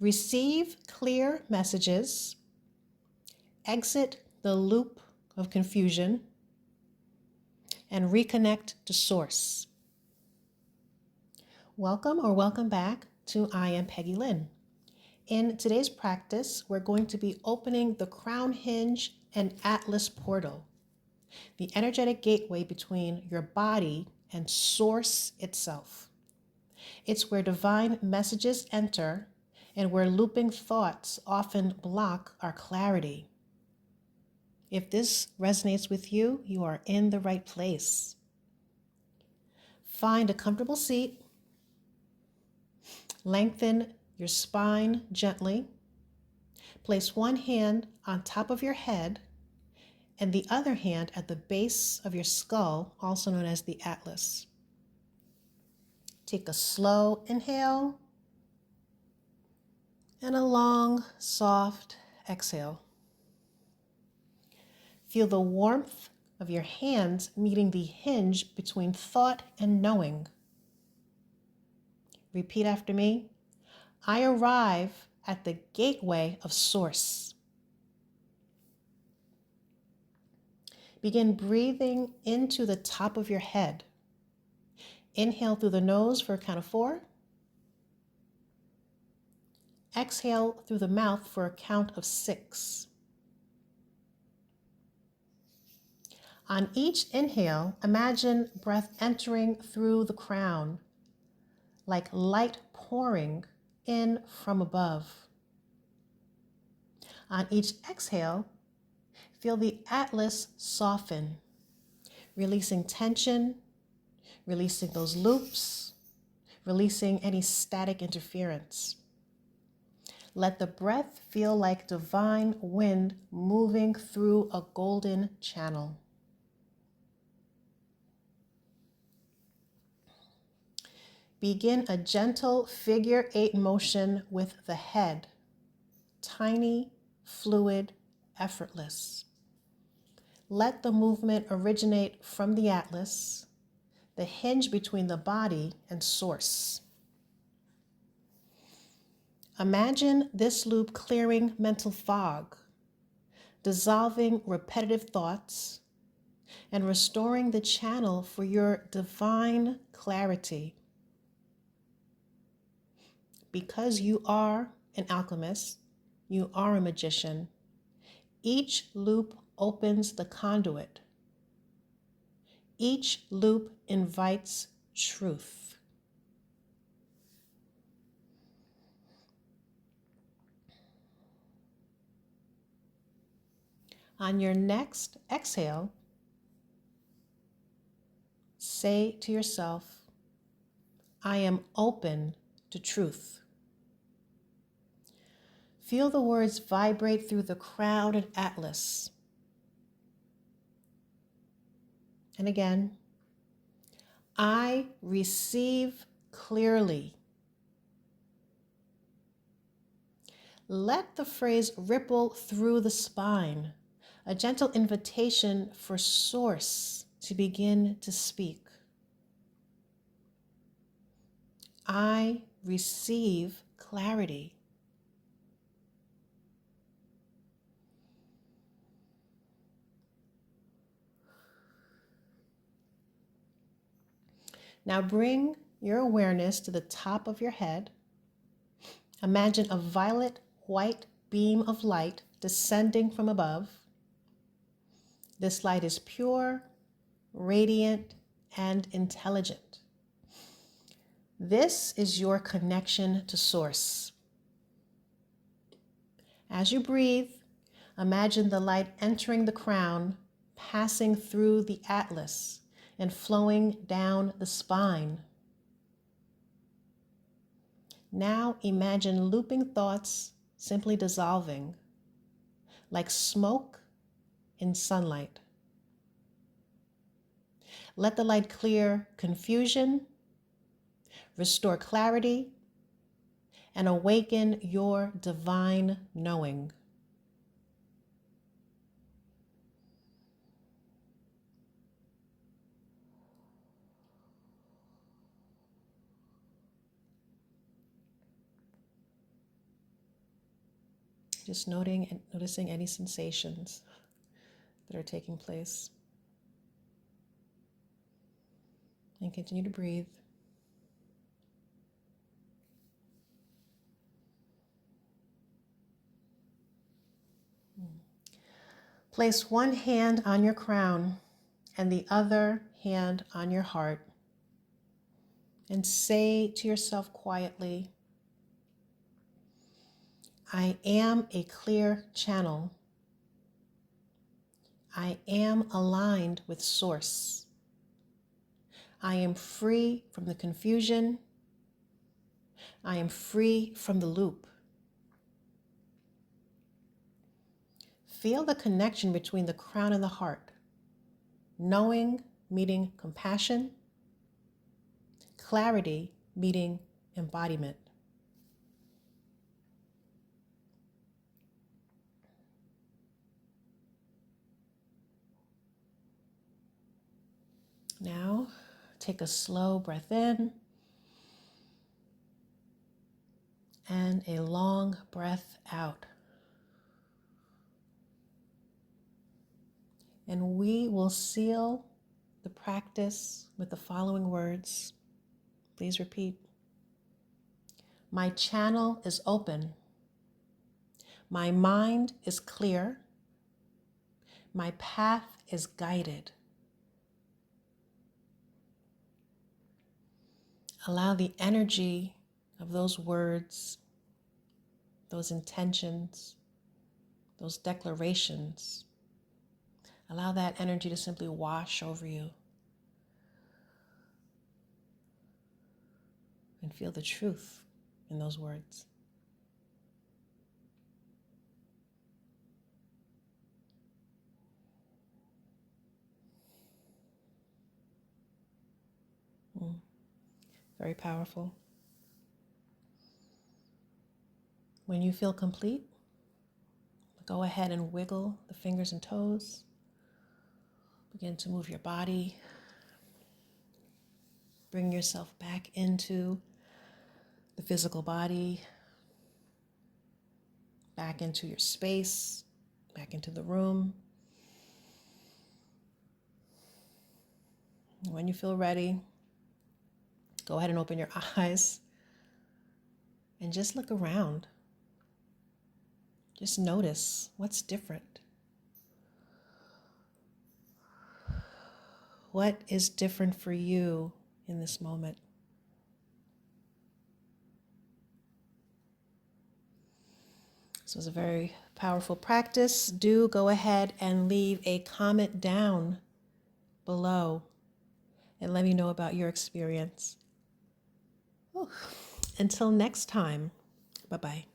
Receive clear messages, exit the loop of confusion, and reconnect to source. Welcome or welcome back to I Am Peggy Lynn. In today's practice, we're going to be opening the crown hinge and atlas portal, the energetic gateway between your body and source itself. It's where divine messages enter and where looping thoughts often block our clarity. If this resonates with you, you are in the right place. Find a comfortable seat. Lengthen your spine gently. Place one hand on top of your head and the other hand at the base of your skull, also known as the atlas. Take a slow inhale and a long, soft exhale. Feel the warmth of your hands meeting the hinge between thought and knowing. Repeat after me. I arrive at the gateway of source. Begin breathing into the top of your head. Inhale through the nose for a count of 4. Exhale through the mouth for a count of 6. On each inhale, imagine breath entering through the crown, like light pouring in from above. On each exhale, feel the atlas soften, releasing tension, releasing those loops, releasing any static interference. Let the breath feel like divine wind moving through a golden channel. Begin a gentle figure 8 motion with the head, tiny, fluid, effortless. Let the movement originate from the atlas, the hinge between the body and source. Imagine this loop clearing mental fog, dissolving repetitive thoughts, and restoring the channel for your divine clarity. Because you are an alchemist, you are a magician, each loop opens the conduit. Each loop invites truth. On your next exhale, say to yourself, I am open to truth. Feel the words vibrate through the crown and atlas. And again, I receive clearly. Let the phrase ripple through the spine, a gentle invitation for source to begin to speak. I receive clarity. Now bring your awareness to the top of your head. Imagine a violet-white beam of light descending from above. This light is pure, radiant, and intelligent. This is your connection to source. As you breathe, imagine the light entering the crown, passing through the atlas, and flowing down the spine. Now imagine looping thoughts simply dissolving, like smoke in sunlight. Let the light clear confusion, restore clarity, and awaken your divine knowing. Just noticing any sensations that are taking place. And continue to breathe. Place one hand on your crown and the other hand on your heart. And say to yourself quietly, I am a clear channel. I am aligned with Source. I am free from the confusion. I am free from the loop. Feel the connection between the crown and the heart. Knowing meeting compassion. Clarity meeting embodiment. Now, take a slow breath in and a long breath out. And we will seal the practice with the following words. Please repeat. My channel is open. My mind is clear. My path is guided. Allow the energy of those words, those intentions, those declarations, allow that energy to simply wash over you. And feel the truth in those words. Very powerful. When you feel complete, go ahead and wiggle the fingers and toes. Begin to move your body. Bring yourself back into the physical body, back into your space, back into the room. When you feel ready, go ahead and open your eyes and just look around. Just notice what's different. What is different for you in this moment? This was a very powerful practice. Do go ahead and leave a comment down below and let me know about your experience. Until next time, bye-bye.